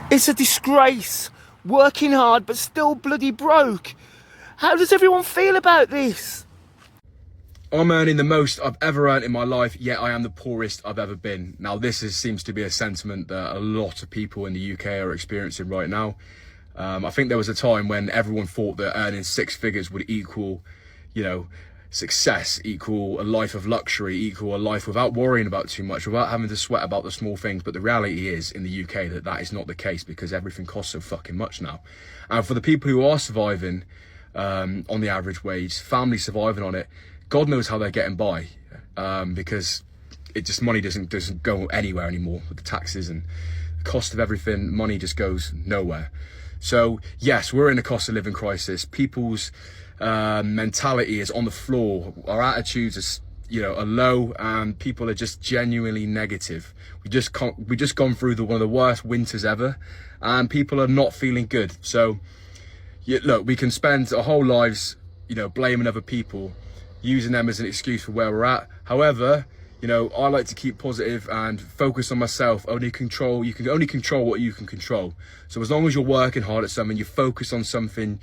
It's a disgrace. Working hard but still bloody broke. How does everyone feel about this? I'm earning the most I've ever earned in my life, yet I am the poorest I've ever been. Now, seems to be a sentiment that a lot of people in the UK are experiencing right now. I think there was a time when everyone thought that earning six figures would equal, success, equal a life of luxury, equal a life without worrying about too much, without having to sweat about the small things. But the reality is, in the UK, that is not the case, because everything costs so fucking much now. And for the people who are surviving on the average wage, families surviving on it, God knows how they're getting by, because money doesn't go anywhere anymore with the taxes and the cost of everything. Money just goes nowhere. So yes, we're in a cost of living crisis. People's mentality is on the floor. Our attitudes are low, and people are just genuinely negative. We just gone through one of the worst winters ever, and people are not feeling good. So look, we can spend our whole lives, blaming other people, using them as an excuse for where we're at. However, I like to keep positive and focus on myself. You can only control what you can control. So as long as you're working hard at something, you focus on something,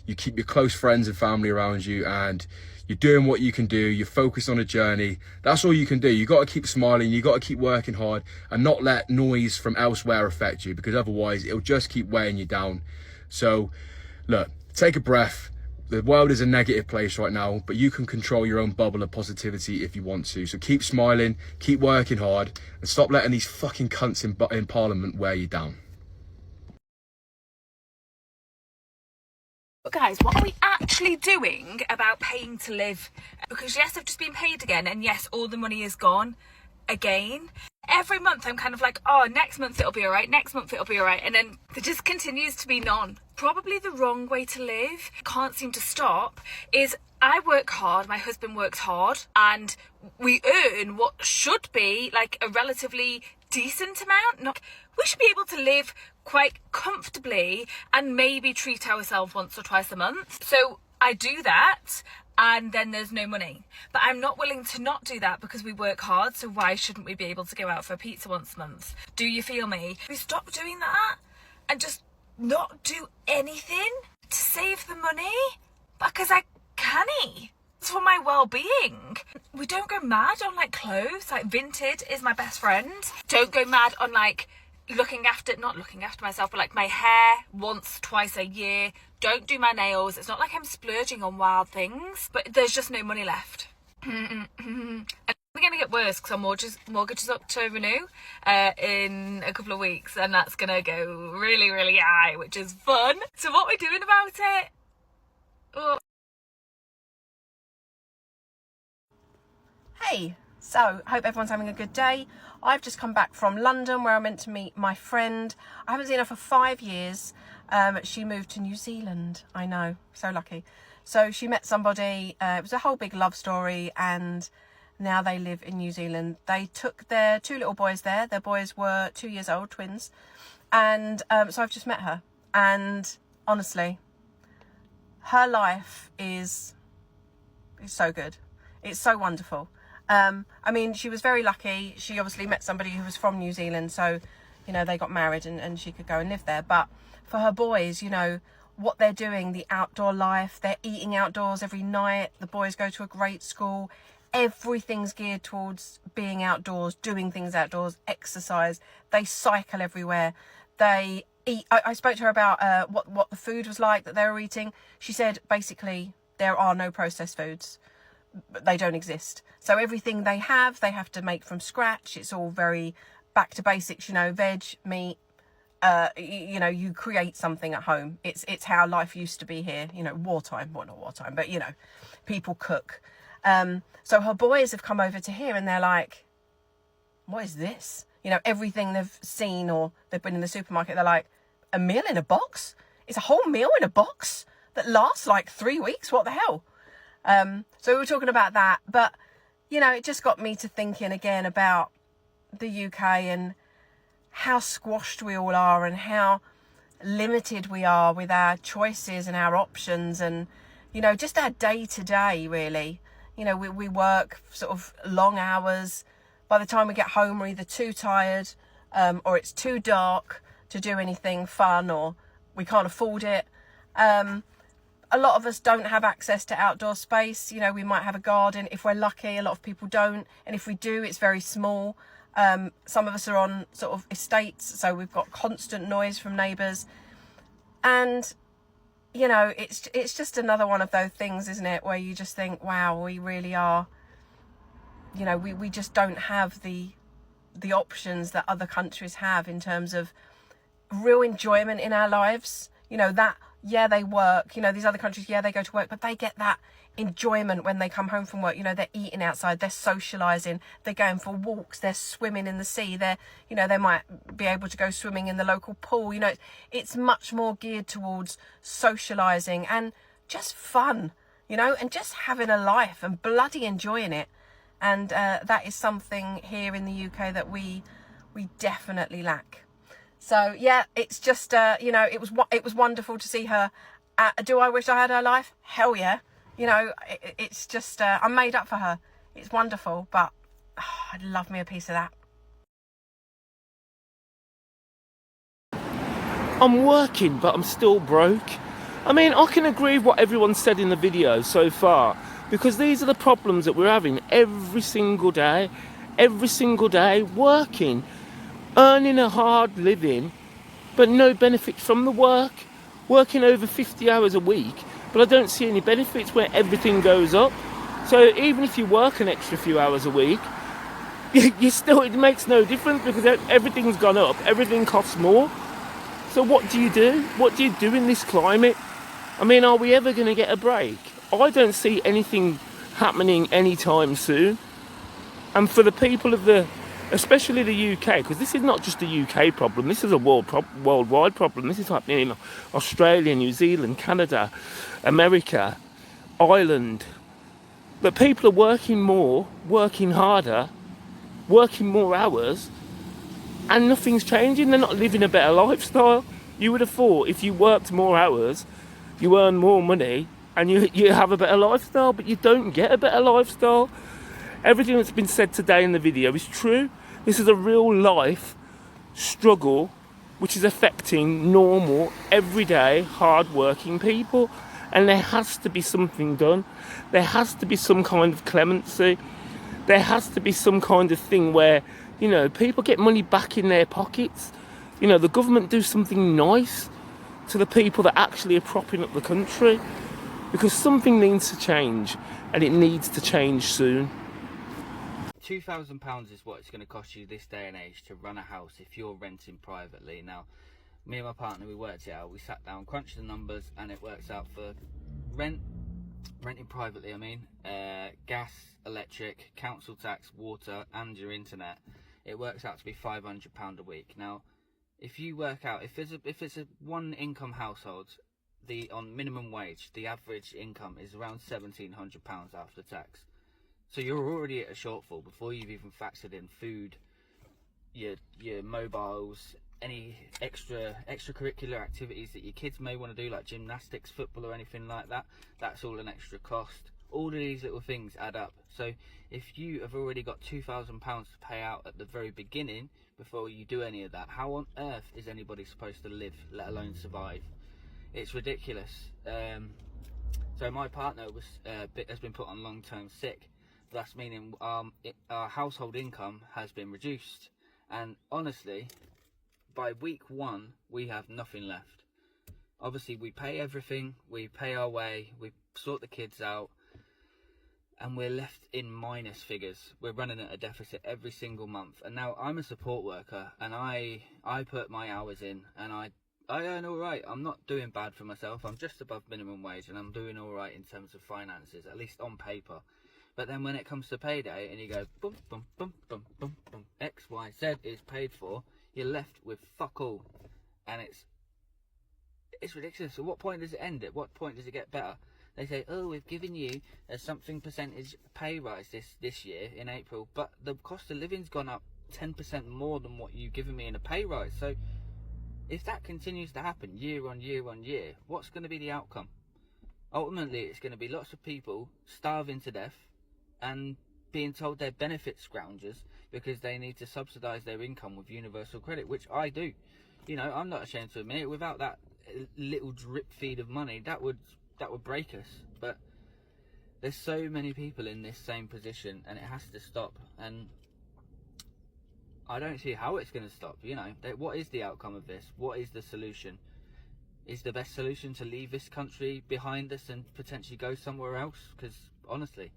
you keep your close friends and family around you, and you're doing what you can do, you're focused on a journey, that's all you can do. You got to keep smiling, you got to keep working hard, and not let noise from elsewhere affect you, because otherwise it'll just keep weighing you down. So look, take a breath. The world is a negative place right now, but you can control your own bubble of positivity if you want to. So keep smiling, keep working hard, and stop letting these fucking cunts in Parliament wear you down. But guys, what are we actually doing about paying to live? Because yes, I've just been paid again, and yes, all the money is gone again. Every month I'm kind of like, oh, next month it'll be all right, next month it'll be all right, and then there just continues to be none. Probably the wrong way to live, can't seem to stop, is I work hard, my husband works hard, and we earn what should be like a relatively decent amount. We should be able to live quite comfortably and maybe treat ourselves once or twice a month. So I do that, and then there's no money. But I'm not willing to not do that because we work hard, so why shouldn't we be able to go out for a pizza once a month? Do you feel me? We stop doing that and just not do anything to save the money because I can't. It's for my well-being. We don't go mad on like clothes, like Vinted is my best friend. Don't go mad on like not looking after myself, but like my hair once, twice a year. Don't do my nails. It's not like I'm splurging on wild things, but there's just no money left. And we're going to get worse because our mortgage is up to renew in a couple of weeks, and that's going to go really, really high, which is fun. So what are we doing about it? Oh. Hey, so hope everyone's having a good day. I've just come back from London where I meant to meet my friend. I haven't seen her for 5 years. She moved to New Zealand. I know, so lucky. So she met somebody, it was a whole big love story, and now they live in New Zealand. They took their 2 little boys there. Their boys were 2 years old, twins. And so I've just met her. And honestly, her life is so good. It's so wonderful. I mean, she was very lucky. She obviously met somebody who was from New Zealand. So, they got married and she could go and live there. But for her boys, what they're doing, the outdoor life, they're eating outdoors every night. The boys go to a great school. Everything's geared towards being outdoors, doing things outdoors, exercise. They cycle everywhere. They eat. I spoke to her about what the food was like that they were eating. She said, basically, there are no processed foods. They don't exist. So everything they have to make from scratch. It's all very back to basics, veg, meat. You create something at home. It's how life used to be here, wartime. Well, not wartime, but, people cook. So her boys have come over to here and they're like, what is this? Everything they've seen or they've been in the supermarket, they're like, a meal in a box? It's a whole meal in a box that lasts like 3 weeks? What the hell? So we were talking about that, but, it just got me to thinking again about the UK and how squashed we all are and how limited we are with our choices and our options and, just our day to day, really. We work sort of long hours. By the time we get home, we're either too tired, or it's too dark to do anything fun, or we can't afford it. A lot of us don't have access to outdoor space. You know, we might have a garden if we're lucky. A lot of people don't. And if we do, it's very small. Some of us are on sort of estates, so we've got constant noise from neighbours. And, you know, it's just another one of those things, isn't it, where you just think, wow, we really are, you know, we just don't have the options that other countries have in terms of real enjoyment in our lives. You know, that, yeah, they work, you know, these other countries, yeah, they go to work, but they get that enjoyment when they come home from work. You know, they're eating outside, they're socializing, they're going for walks, they're swimming in the sea, they're, you know, they might be able to go swimming in the local pool. You know, it's much more geared towards socializing and just fun, you know, and just having a life and bloody enjoying it. And that is something here in the UK that we definitely lack. So yeah, it's just you know, it was wonderful to see her. Do I wish I had her life? Hell yeah. You know, it's just I'm made up for her. It's wonderful, but I'd love me a piece of that. I'm working, but I'm still broke. I mean, I can agree with what everyone said in the video so far, because these are the problems that we're having every single day, working, earning a hard living, but no benefits from the work, working over 50 hours a week, but I don't see any benefits where everything goes up. So even if you work an extra few hours a week, you still, it makes no difference because everything's gone up, everything costs more. So what do you do? What do you do in this climate? I mean, are we ever going to get a break? I don't see anything happening anytime soon. And for the people of especially the UK, because this is not just a UK problem, this is a worldwide problem. This is happening in Australia, New Zealand, Canada, America, Ireland. But people are working more, working harder, working more hours, and nothing's changing. They're not living a better lifestyle. You would have thought if you worked more hours, you earn more money, and you have a better lifestyle, but you don't get a better lifestyle. Everything that's been said today in the video is true. This is a real life struggle which is affecting normal, everyday, hard-working people. And there has to be something done. There has to be some kind of clemency. There has to be some kind of thing where, you know, people get money back in their pockets. You know, the government do something nice to the people that actually are propping up the country. Because something needs to change, and it needs to change soon. £2,000 is what it's going to cost you this day and age to run a house if you're renting privately. Now, me and my partner, we worked it out. We sat down, crunched the numbers, and it works out for renting privately, I mean, gas, electric, council tax, water, and your internet. It works out to be £500 a week. Now, if you work out, if it's a one income household, on minimum wage, the average income is around £1,700 after tax. So you're already at a shortfall before you've even factored in food, your mobiles, any extracurricular activities that your kids may want to do, like gymnastics, football, or anything like that. That's all an extra cost. All of these little things add up. So if you have already got £2,000 to pay out at the very beginning before you do any of that, how on earth is anybody supposed to live, let alone survive? It's ridiculous. So my partner has been put on long-term sick. That's meaning our household income has been reduced. And honestly, by week 1, we have nothing left. Obviously, we pay everything, we pay our way, we sort the kids out, and we're left in minus figures. We're running at a deficit every single month. And now I'm a support worker, and I put my hours in, and I earn all right. I'm not doing bad for myself. I'm just above minimum wage, and I'm doing all right in terms of finances, at least on paper. But then when it comes to payday, and you go boom, boom, boom, boom, boom, boom, X, Y, Z is paid for, you're left with fuck all, and it's ridiculous. At what point does it end? At what point does it get better? They say, oh, we've given you a something percentage pay rise this year in April, but the cost of living's gone up 10% more than what you've given me in a pay rise. So if that continues to happen year on year on year, what's going to be the outcome? Ultimately, it's going to be lots of people starving to death and being told they're benefit scroungers because they need to subsidise their income with universal credit, which I do. you know, I'm not ashamed to admit it, without that little drip feed of money, that would break us. But there's so many people in this same position, and it has to stop. And I don't see how it's going to stop. You know, what is the outcome of this? What is the solution? Is the best solution to leave this country behind us and potentially go somewhere else? Because honestly,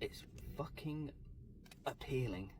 it's fucking appealing.